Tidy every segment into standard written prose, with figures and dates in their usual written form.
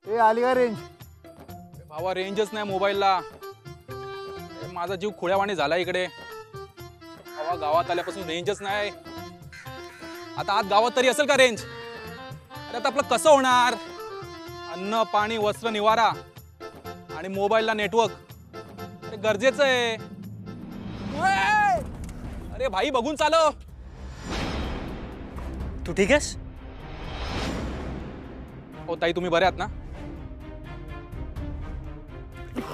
ए आली का रेंज? भावा रेंजच नाही मोबाईलला. माझा जीव खोळ्यावाणी झाला इकडे. भावा गावात आल्यापासून रेंजच नाही. आता आत गावात तरी असेल का रेंज? अरे आता आपलं कसं होणार? अन्न पाणी वस्त्र निवारा आणि मोबाईलला नेटवर्क अरे गरजेचं आहे. अरे भाई बघून चालव. तू ठीक आहेस? हो ताई तुम्ही बरे आहात ना?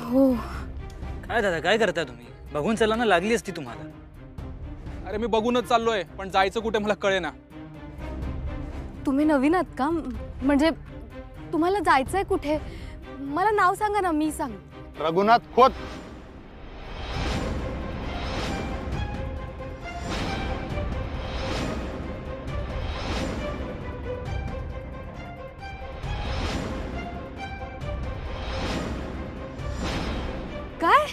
हो. काय दादा काय करताय तुम्ही? बघून चला ना, लागली असती तुम्हाला. अरे मी बघूनच चाललोय पण जायचं कुठे मला कळेना. तुम्ही नवीन आहात का? म्हणजे तुम्हाला जायचंय कुठे? मला नाव सांगा ना, मी सांग. रघुनाथ खोत. काय?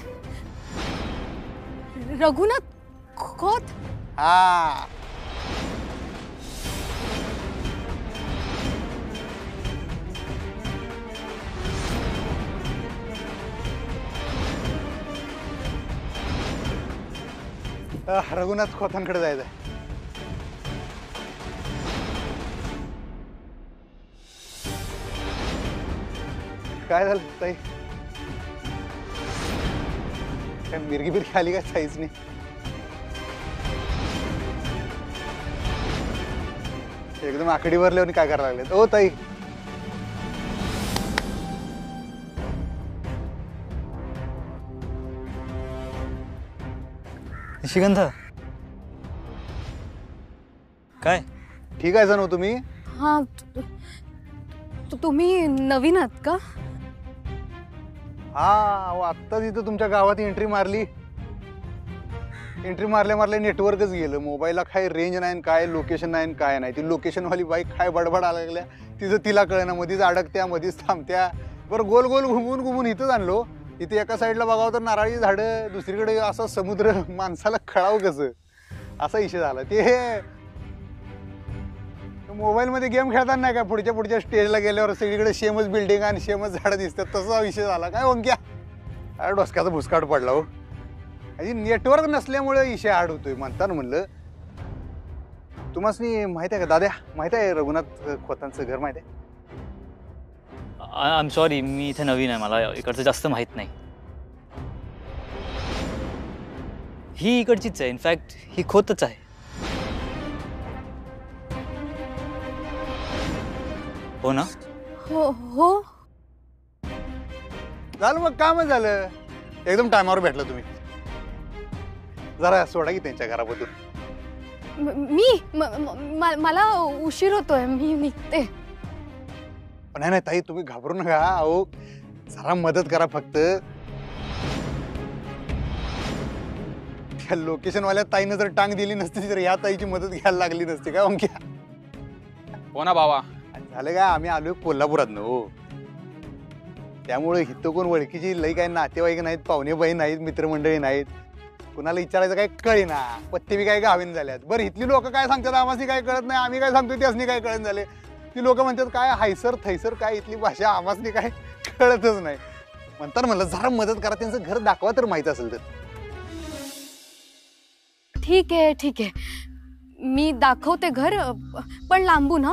रघुनाथ खोत? हा रघुनाथ खोतांकडे जायचंय. काय झालं ताई? काय मिरगी बिरगी आली काय साईज नाही? एकदम आकडी भरले आणि काय करायला लागले? ओ ताई निशिगंध काय? ठीक आहे सर तुम्ही? हा. तुम्ही नवीन आहात का? हा आत्ताच इथं तुमच्या गावात एंट्री मारली. एंट्री मारल्या नेटवर्कच गेलं. मोबाईलला काय रेंज नाही, काय लोकेशन नाही, काय नाही. ती लोकेशनवाली बाई काय बडबड लागल्या तिचं तिला कळना. मध्येच अडकत्या, मध्येच थांबत्या. बरं गोल गोल घुमून इथंच आणलो. इथे एका साईडला बघावं तर नारळी झाडं, दुसरीकडे असं समुद्र. माणसाला कळावं कसं? असा विषय झाला. ते मोबाईलमध्ये गेम खेळताना नाही का, पुढच्या स्टेजला गेल्यावर सगळीकडे सेमच बिल्डिंग आणि सेमच झाडं दिसतात. तसा विषय झाला. काय ओंक्या अरे डोसक्याचा भुसकाट पडला हो. आणि नेटवर्क नसल्यामुळे विषय हार्ड होतोय म्हणताना म्हणलं. तुम्हाला माहिती आहे का दाद्या? माहिती आहे रघुनाथ खोतांचं घर माहिती आहे? आय एम सॉरी, मी इथे नवीन आहे, मला इकडचं जास्त माहित नाही. ही इकडचीच आहे, इनफॅक्ट ही खोतच आहे. हो ना? हो हो. झालं मग कामच झालं. एकदम टायमावर भेटला तुम्ही. जरा सोडा की त्यांच्या घराबद्दल. मला उशीर होतोय, मी निघते. नाही ताई तुम्ही घाबरू नका. अहो जरा मदत करा फक्त. त्या लोकेशनवाल्या ताईनं जर टांग दिली नसती तर या ताईची मदत घ्यायला लागली नसती का ओंक्या? हो ना भावा. झालं काय, आम्ही आलोय कोल्हापुरात न हो. त्यामुळे इथं कोण ओळखीची लई काही नातेवाईक नाहीत, पाहुणे बहीण नाहीत, मित्रमंडळी नाहीत. कुणाला विचारायचं काय कळेना. पत्ते बी काय गावीन झाल्यात. बरं इथली लोक काय सांगतात आम्हाला काय कळत नाही, आम्ही काय सांगतो त्यासनी काय कळत झाले. ती लोक म्हणतात काय हायसर थैसर काय, इथली भाषा आम्हासनी काय कळतच नाही. म्हणतात म्हणलं जरा मदत करा, त्यांचं घर दाखवा तर माहित असेल तर. ठीक आहे, मी दाखवते घर, पण लांबून.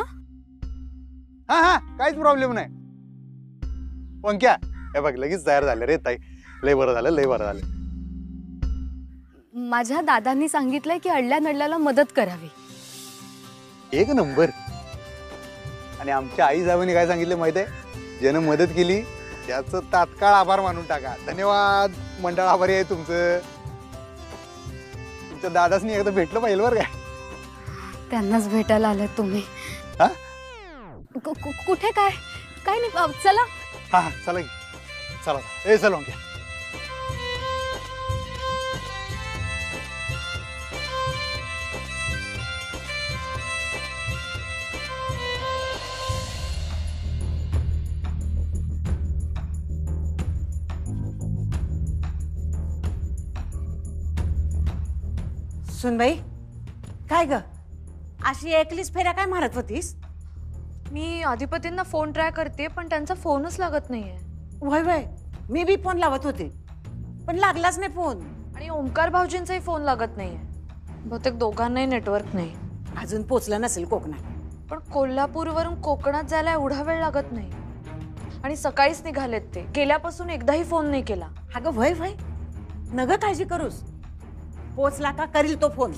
हा काहीच प्रॉब्लेम नाही. ओंक्या हे बघ लगेच तयार झाले रे ताई. लय बरं झालं. माझ्या दादांनी सांगितलंय की अडल्या नडल्याला मदत करावी. एक नंबर. आणि आमच्या आई साहेबांनी काय सांगितलं माहित आहे? ज्यानं मदत केली त्याचं तात्काळ आभार मानून टाका. धन्यवाद मंडळ, आभारी आहे तुमचं. तुमच्या दादासनी एकदा भेटलं पाहिजे बरं काय. त्यांनाच भेटायला आले तुम्ही. हा कुठे काय नाही, चला. हा चला चला. ए चला ओंक्या. सुनबाई काय ग, अशी एकलीच फेऱ्या काय मारत होतीस? मी अधिपतींना फोन ट्राय करते पण त्यांचा फोनच लागत नाहीये. वय वय मी बी फोन लावत होते पण लागलाच नाही फोन. आणि ओमकार भाऊजींचाही फोन लागत नाहीये. बहुतेक दोघांनाही नेटवर्क नाही. अजून पोचलं नसेल कोकणात. पण कोल्हापूरवरून कोकणात जायला एवढा वेळ लागत नाही. आणि सकाळीच निघालेत ते. गेल्यापासून एकदाही फोन नाही केला. अगं वय वय नग काळजी करूस. पोचला का करील तो फोन.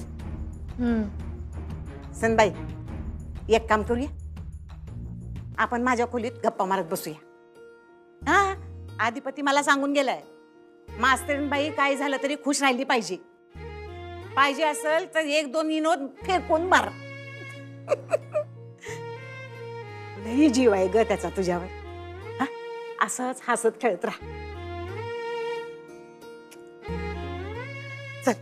सनबाई एक काम करूया, आपण माझ्या खोलीत गप्पा मारत बसूया. हा अधिपती मला सांगून गेलाय मास्तरीणबाई काय झालं तरी खुश राहिली पाहिजे. पाहिजे असेल तर एक दोन विनोद फेकून मार. लई जीव आहे ग त्याचा तुझ्यावर. हा असंच हसत खेळत राहा. चल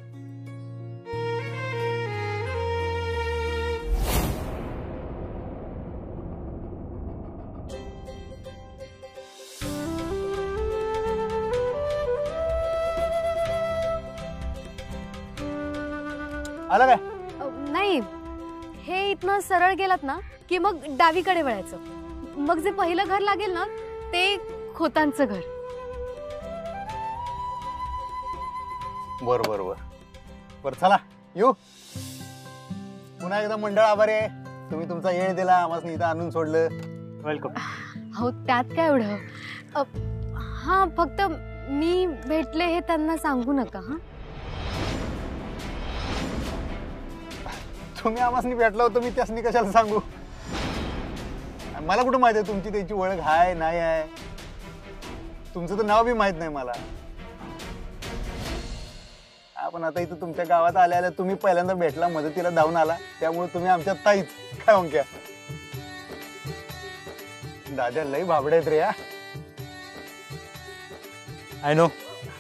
आला काय? नाही, हे इथनं सरळ गेलात ना की मग डावीकडे वळायचं. मग जे पहिलं घर लागेल ना ते खोतांचं घर. बर बर बर बर चला येऊ. पुन्हा एकदा मंडळ आभारी आहे. तुम्ही तुमचा येळ दिला, आम्हाला इथं आणून सोडलं. वेलकम. हो त्यात काय एवढं. हा फक्त मी भेटले हे त्यांना सांगू नका. हा तुम्ही आम्हाला भेटला होतो, मी त्यासनी कशाला सांगू. मला कुठं माहिती आहे तुमची त्याची ओळख आहे नाही आहे. तुमचं तर नाव बी माहित नाही मला. आपण आता इथं तुमच्या गावात आल्या तुम्ही पहिल्यांदा भेटला, मदतीला धावून आला, त्यामुळे तुम्ही आमच्या ताईच काय ओंक्या. दादा लई भाबडे आहेत रे. या आय नो.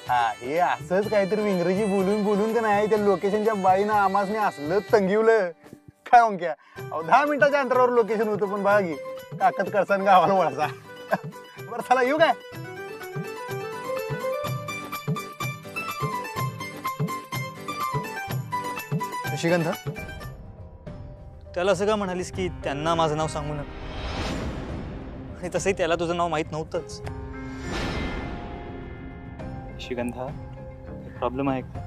हा हे असंच काहीतरी इंग्रजी बोलून बोलून का नाही त्या लोकेशनच्या बाईनं आम्हाला असलं तंगिवलं काय ओंक्या. 10 मिनिटाच्या अंतरावर लोकेशन होतं पण बघा की काकत करसान गावाला वळाचा. बरं चला येऊ काय. निशिगंध, त्याला असं का म्हणालीस की त्यांना माझं नाव सांगू नका. आणि तसंही त्याला तुझं नाव माहित नव्हतंच. निशिगंधा, प्रॉब्लेम आहे का?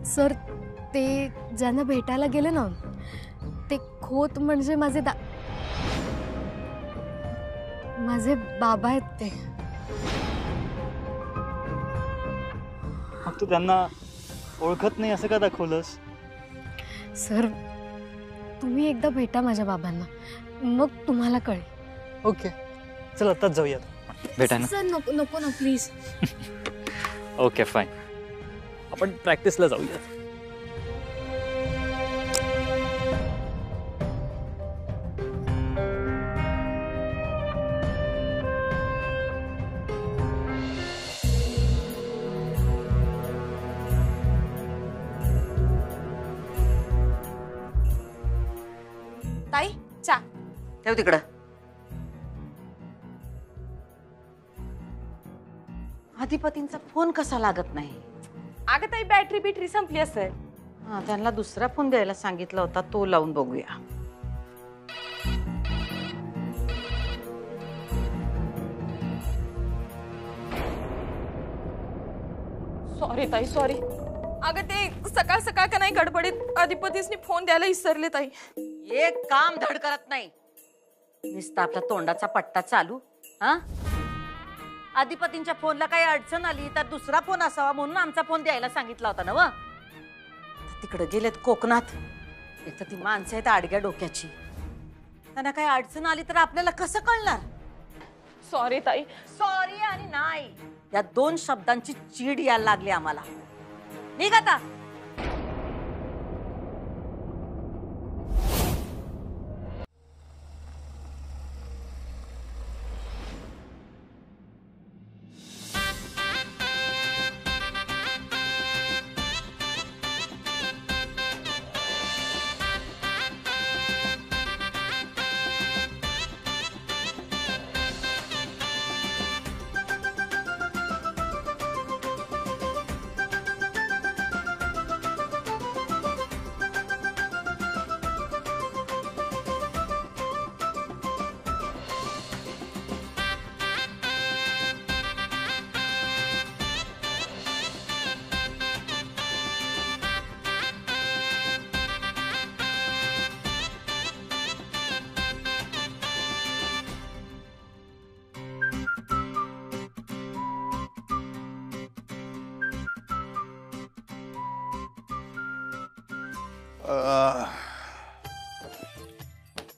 सर ते ज्यांना भेटायला गेले ना ते खोत म्हणजे माझे बाबा आहेत ते. मग तू त्यांना ओळखत नाही असं का दाखवलंस? सर तुम्ही एकदा भेटा माझ्या बाबांना, मग तुम्हाला कळेल. ओके चल आत्ताच जाऊयात. भेटा ना. सर नको नको ना प्लीज. ओके फाईन, आपण प्रॅक्टिसला जाऊयात. ताई चा ठेव तिकडं. अधिपतींचा फोन कसा लागत नाही? अगं ताई बॅटरी बिटरी संपली असेल. हा त्यांना दुसरा फोन द्यायला सांगितला होता, तो लावून बघूया. सॉरी ताई सॉरी. अगं ते सकाळ सकाळ का नाही गडबडीत अधिपतीसनी फोन द्यायला विसरले ताई. एक काम धड करत नाही, नुसता आपला तोंडाचा पट्टा चालू. हा अधिपतींच्या फोनला काही अडचण आली तर दुसरा फोन असावा म्हणून आमचा फोन द्यायला सांगितला होता ना. व तिकडे गेलेत कोकणात. एक तर ती माणसं आहेत आडग्या डोक्याची. त्यांना काही अडचण आली तर आपल्याला कसं कळणार? सॉरी ताई. सॉरी आणि नाही या 2 शब्दांची चीड यायला लागली आम्हाला. निघ आता.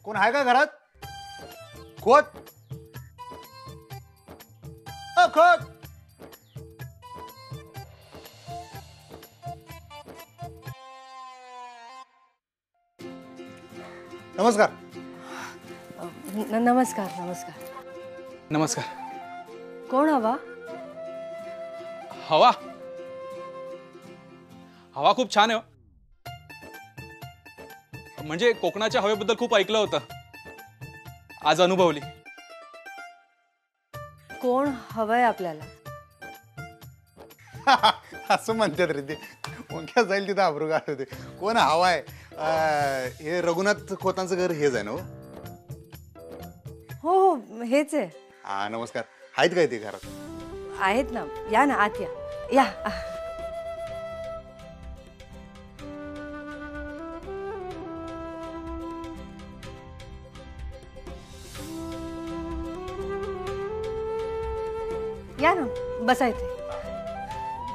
कोण आहे का घरात? खोत खोत. नमस्कार. नमस्कार नमस्कार. नमस्कार. कोण हवा? हवा हवा खूप छान आहे हो. म्हणजे कोकणाच्या हवेबद्दल खूप ऐकलं होतं, आज अनुभवली. कोण हवंय आपल्याला? असं म्हणतात रे ते. ओंक्या जाईल तिथं आबरू गाठ होते. कोण हवाय? हे रघुनाथ खोतांचं घर हेच आहे ना? हो हो हेच आहे. हा नमस्कार. आहेत काय ते घरात? आहेत ना, या ना आत या या. या ना, बसा इथे.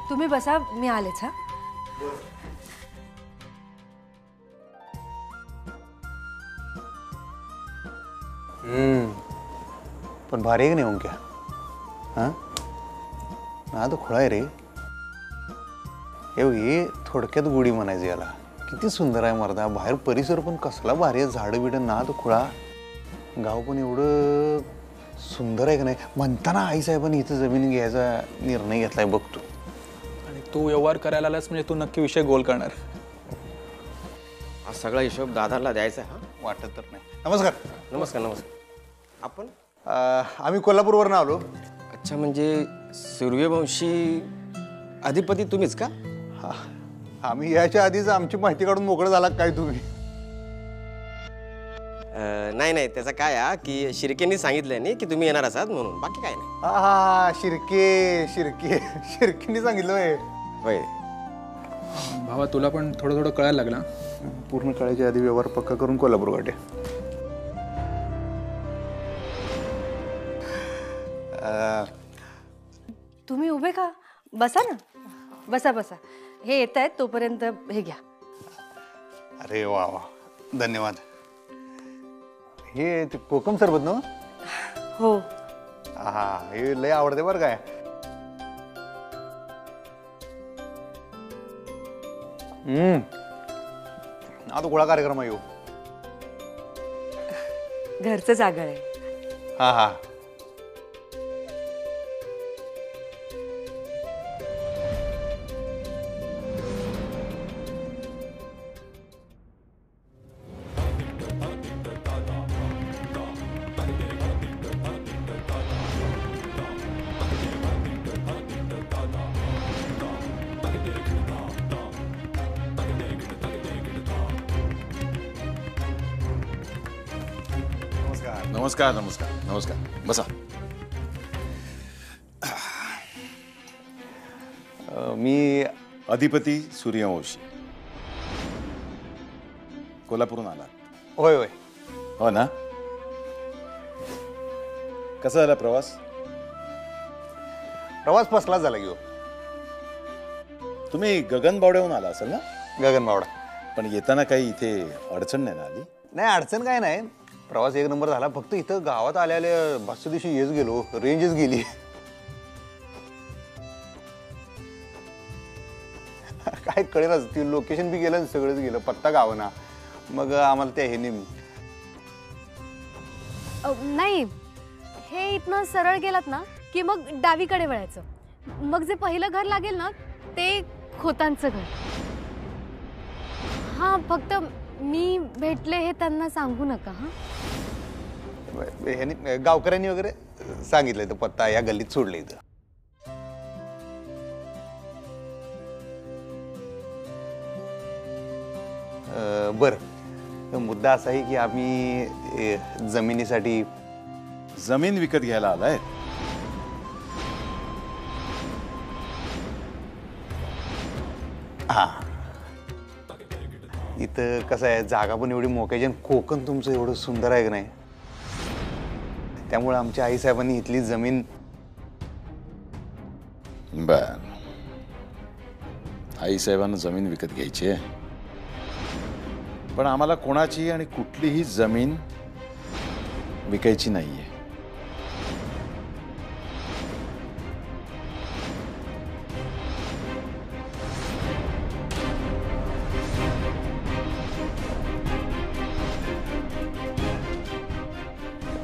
तुम्ही बसा, मी आलेच. हा पण भारी आहे की नाही ओंक्या? हा ना तो खुळा आहे रे. हे थोडक्यात गोडी म्हणायचं याला. किती सुंदर आहे मर्दा. बाहेर परिसर पण कसला भारी आहे. झाडं बिडं ना तो खुळा. गाव पण एवढं सुंदर आहे का नाही. म्हणताना आईसाहेबांनी इथं जमीन घ्यायचा निर्णय घेतलाय बघतो. आणि तू व्यवहार करायला आलास म्हणजे तू नक्की विषय गोल करणार. हा सगळा हिशोब दादाला द्यायचा आहे. हा वाटत तर नाही. नमस्कार. नमस्कार नमस्कार. आपण आम्ही कोल्हापूरवरून आलो. अच्छा, म्हणजे सूर्यवंशी अधिपती तुम्हीच का? हा आम्ही याच्या आधीच आमची माहिती काढून मोकळं झाला काय तुम्ही? नाही नाही, त्याचा काय आहे की शिर्केंनी सांगितलंय नाही की तुम्ही येणार असाल म्हणून, बाकी काय नाही. हा हा शिर्के शिर्के शिर्केंनी सांगितलं होय. होय. भावा तुला पण थोडं थोडं कळायला लागला. पूर्ण कळायच्या आधी व्यवहार पक्का करून कोल्हापूर गाठे. तुम्ही उभे का? बसा ना, बसा बसा. हे येत आहेत तोपर्यंत हे घ्या. अरे वा वा, धन्यवाद. हे ते कोकम सरबत ना? हो. हा हे लय आवडते बरं काय. आता गोळा कार्यक्रम आहे. घरचं जागळ आहे. हा हा नमस्कार नमस्कार नमस्कार. बसा. मी अधिपती सूर्यवंशी, कोल्हापूरहून आला. होय होय. हो ना. कसा झाला प्रवास? प्रवास फसला झाला घेऊ. तुम्ही गगनबावड्याहून आला असेल ना? गगनबावडा. पण येताना काही इथे अडचण नाही ना आली? नाही अडचण काय नाही. प्रवास एक नंबर झाला. फक्त इथं गावात आल्या बसच्या दिवशी येच गेलो, रेंजच गेली. काय कळेलच. ती लोकेशन बी गेलं, सगळंच गेलं, पत्ता गावना. मग आम्हाला त्या हे नाही, हे इथनं सरळ गेलात ना की मग डावीकडे वळायचं. मग जे पहिलं घर लागेल ना ते खोतांचं घर. हा फक्त मी भेटले हे त्यांना सांगू नका. हा ह्यानी गावकऱ्यांनी वगैरे सांगितलंय तो पत्ता या गल्लीत सोडले इथं. बरं, मुद्दा असा आहे की आम्ही जमिनीसाठी जमीन विकत घ्यायला आलाय? हा इथं कसं आहे, जागा पण एवढी मोक्याची आणि कोकण तुमचं एवढं सुंदर आहे की नाही. त्यामुळे आमच्या आईसाहेबांनी इथली जमीन. बर, आईसाहेबांना जमीन विकत घ्यायची आहे. पण आम्हाला कोणाची आणि कुठलीही जमीन विकायची नाहीये.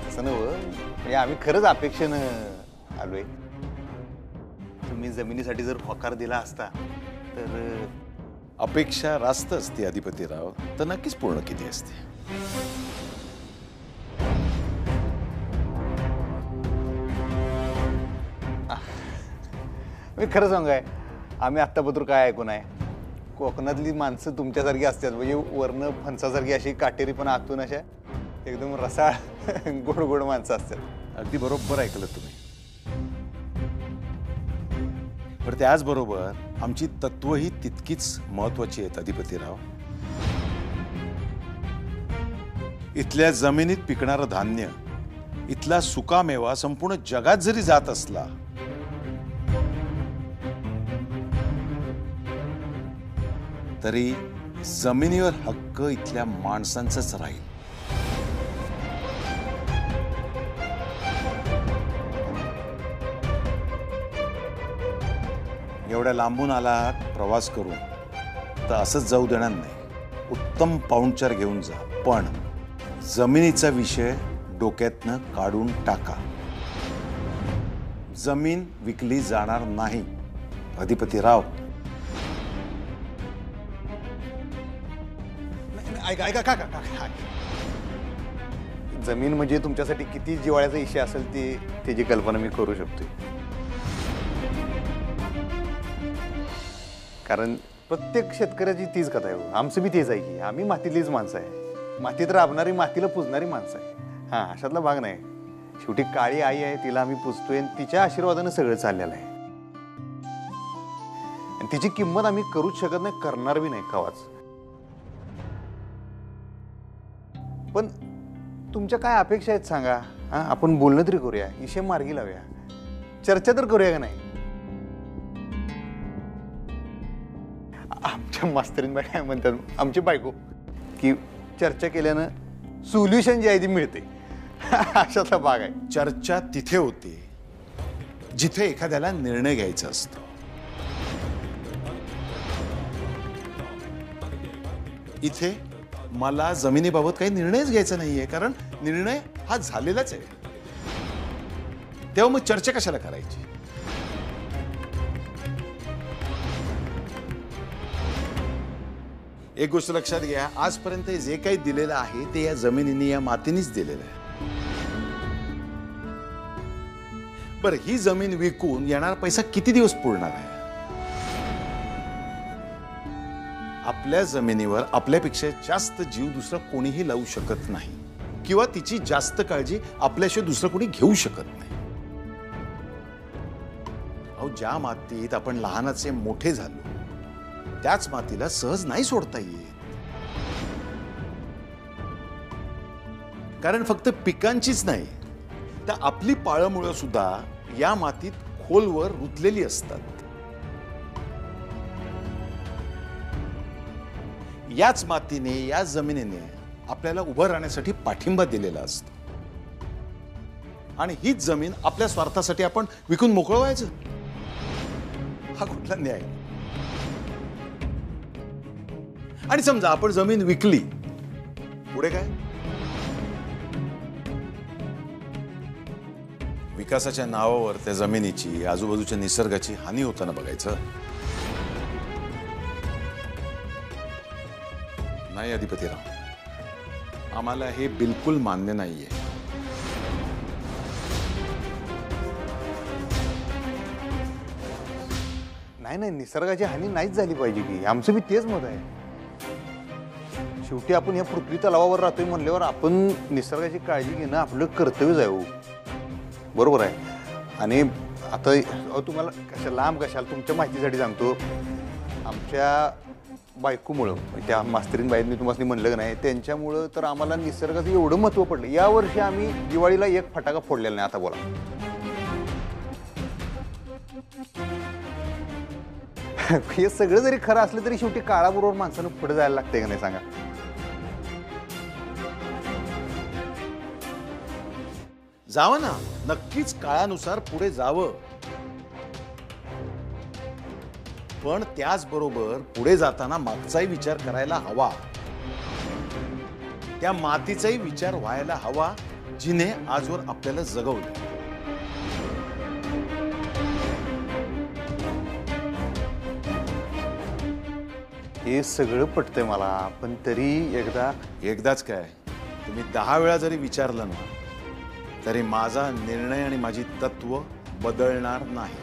असं नव्हं, म्हणजे आम्ही खरंच अपेक्षेनं आलोय. तुम्ही जमिनीसाठी जर होकार दिला असता तर अपेक्षा रास्त असते अधिपतीराव, तर नक्कीच पूर्ण केली असते. मी खरं सांगाय, आम्ही आत्तापत्र काय ऐकून आहे, कोकणातली माणसं तुमच्यासारखी असतात, म्हणजे वर्ण फणसासारखी अशी काटेरी पण आतून अशा एकदम रसाळ गोड गोड माणसं असतात. अगदी बरोबर ऐकलं तुम्ही. पण त्याचबरोबर आमची तत्वही तितकीच महत्वाची आहेत अधिपतीराव. इथल्या जमिनीत पिकणारं धान्य, इथला सुकामेवा संपूर्ण जगात जरी जात असला तरी जमिनीवर हक्क इथल्या माणसांचाच राहील. एवढ्या लांबून आलात प्रवास करून तर असंच जाऊ देणार नाही. उत्तम पाहुणचार घेऊन जा, पण जमिनीचा विषय डोक्यातनं काढून टाका. जमीन विकली जाणार नाही अधिपतीराव. ऐका ऐका का जमीन म्हणजे तुमच्यासाठी किती जिव्हाळ्याचा विषय असेल त्याची कल्पना मी करू शकतो. कारण प्रत्येक शेतकऱ्याची तीच कथा आहे. आमचं बी तेच आहे की आम्ही मातीतलीच माणसं आहे, मातीत राबणारी, मातीला पुजणारी माणसं आहे. हा, अशातला भाग नाही. शेवटी काळी आई आहे, तिला आम्ही पुजतोय आणि तिच्या आशीर्वादानं सगळं चाललेलं आहे. आणि तिची किंमत आम्ही करूच शकत नाही, करणार बी नाही कवाच. पण तुमच्या काय अपेक्षा आहेत सांगा. हा, आपण बोलणं तरी करूया, विषय मार्गी लावूया, चर्चा तर करूया का नाही. आमच्या मास्तरीन काय म्हणतात, आमची बायको, की चर्चा केल्यानं सोल्युशन जे आहे ती मिळते. अशातला भाग आहे. चर्चा तिथे होते जिथे एखाद्याला निर्णय घ्यायचा असतो. इथे मला जमिनीबाबत काही निर्णयच घ्यायचा नाहीये, कारण निर्णय हा झालेलाच आहे. तेव्हा मग चर्चा कशाला करायची. एक गोष्ट लक्षात घ्या, आजपर्यंत जे काही दिलेलं आहे ते या जमिनीने, या मातीनेच दिलेलं आहे. बरं, ही जमीन विकून येणार पैसा किती दिवस पुरणार आहे. आपल्या जमिनीवर आपल्यापेक्षा जास्त जीव दुसरा कोणीही लावू शकत नाही, किंवा तिची जास्त काळजी आपल्याशिवाय दुसरं कोणी घेऊ शकत नाही. अहो, ज्या मातीत आपण लहानाचे मोठे झालो त्याच मातीला सहज नाही सोडता येत. कारण फक्त पिकांचीच नाही, तर आपली पाळमुळं सुद्धा या मातीत खोलवर रुतलेली असतात. याच मातीने, या जमिनीने आपल्याला उभं राहण्यासाठी पाठिंबा दिलेला असतो. आणि हीच जमीन आपल्या स्वार्थासाठी आपण विकून मोकळं व्हायचं, हा कुठला न्याय. आणि समजा आपण जमीन विकली, पुढे काय. विकासाच्या नावावर त्या जमिनीची, आजूबाजूच्या निसर्गाची हानी होताना बघायचं नाही अधिपतीराव. आम्हाला हे बिलकुल मान्य नाहीये. नाही, निसर्गाची हानी नाहीच झाली पाहिजे की, आमचं बी तेच मत आहे. शेवटी आपण या पृथ्वी तलावावर राहतोय म्हणल्यावर आपण निसर्गाची काळजी घेणं आपलं कर्तव्यच आहे. हो, बरोबर आहे. आणि आता तुम्हाला लांब कशाला, तुमच्या माहितीसाठी सांगतो, आमच्या बायकोमुळं, त्या मास्तरीन बाईंनी तुम्हाला म्हणलं नाही, त्यांच्यामुळं तर आम्हाला निसर्गाचं एवढं महत्त्व पडलं. यावर्षी आम्ही दिवाळीला एक फटाका फोडलेला नाही. आता बोला, हे सगळं जरी खरं असलं तरी शेवटी काळाबरोबर माणसानं पुढे जायला लागतंय का नाही सांगा. जावं ना, नक्कीच काळानुसार पुढे जावं. पण त्याचबरोबर पुढे जाताना मागचाही विचार करायला हवा. त्या मातीचाही विचार व्हायला हवा जिने आजवर आपल्याला जगवलं. हे सगळं पटतंय मला, पण तरी एकदाच काय, तुम्ही 10 वेळा जरी विचारलं ना तरी माझा निर्णय आणि माझी तत्व बदलणार नाही.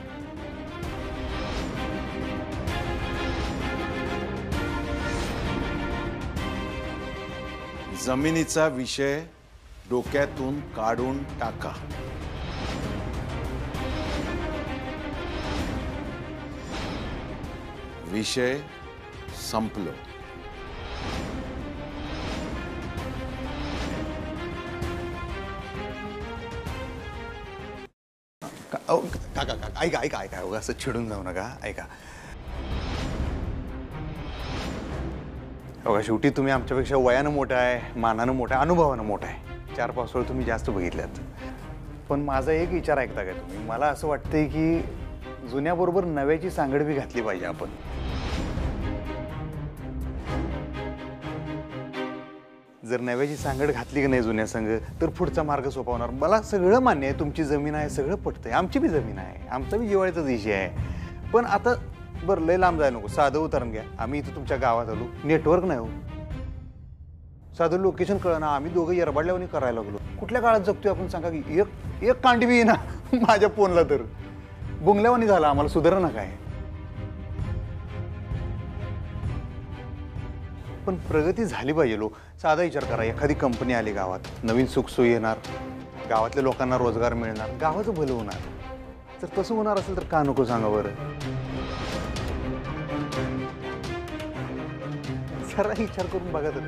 जमिनीचा विषय डोक्यातून काढून टाका. विषय संपलो. काका ऐका ऐका ऐका, असं चिडून जाऊ नका. ऐका बघा, शेवटी तुम्ही आमच्यापेक्षा वयानं मोठा आहे, मानानं मोठा आहे, अनुभवानं मोठा आहे. 4 पावसाळ तुम्ही जास्त बघितल्यात. पण माझा एक विचार ऐकता का तुम्ही? मला असं वाटतंय की जुन्याबरोबर नव्याची सांगड बी घातली पाहिजे आपण. जर नव्याची सांगड घातली की नाही जुन्या संघ, तर पुढचा मार्ग सोपवणार. मला सगळं मान्य आहे, तुमची जमीन आहे, सगळं पटतंय. आमची बी जमीन आहे, आमचा बी जिव्हाळ्याचाच विषय आहे. पण आता बरं, लय लांब जायला नको, साधं उदाहरण घ्या. आम्ही इथं तुमच्या गावात आलो, नेटवर्क नाही हो, साधं लोकेशन कळलं ना, आम्ही दोघं येरबाडल्यावानी करायला लागलो. कुठल्या काळात जगतोय आपण सांगा की? एक कांडी बी ना माझ्या फोनला, तर बुंगल्यावानी झाला. आम्हाला सुधारणा काय? पण प्रगती झाली पाहिजे. लो साधा विचार करा, एखादी कंपनी आली गावात, नवीन सुखसोयी येणार, गावातल्या लोकांना रोजगार मिळणार, गावाचं भलं होणार. जर तसं होणार असेल तर का नको सांगा बरं? जरा विचार करून बघा तर.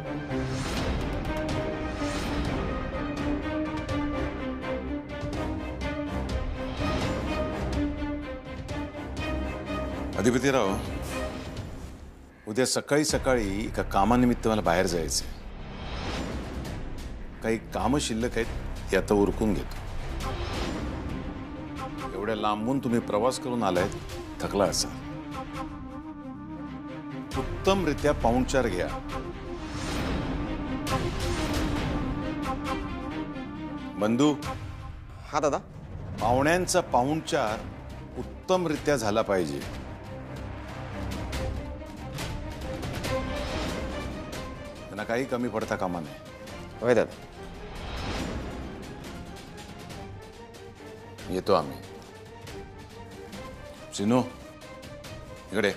अधिपतीराव, उद्या सकाळी सकाळी एका कामानिमित्त मला बाहेर जायचं. काही कामं शिल्लक आहेत, ते आता उरकून घेतो. एवढ्या लांबून तुम्ही प्रवास करून आलायत, थकला असाल. उत्तमरित्या पाहुणचार घ्या. बंधू. हा दादा. पाहुण्यांचा पाहुणचार उत्तमरित्या झाला पाहिजे. त्यांना काही कमी पडता कामा नये. होय दादा. येतो आम्ही. सिनू, इकडे.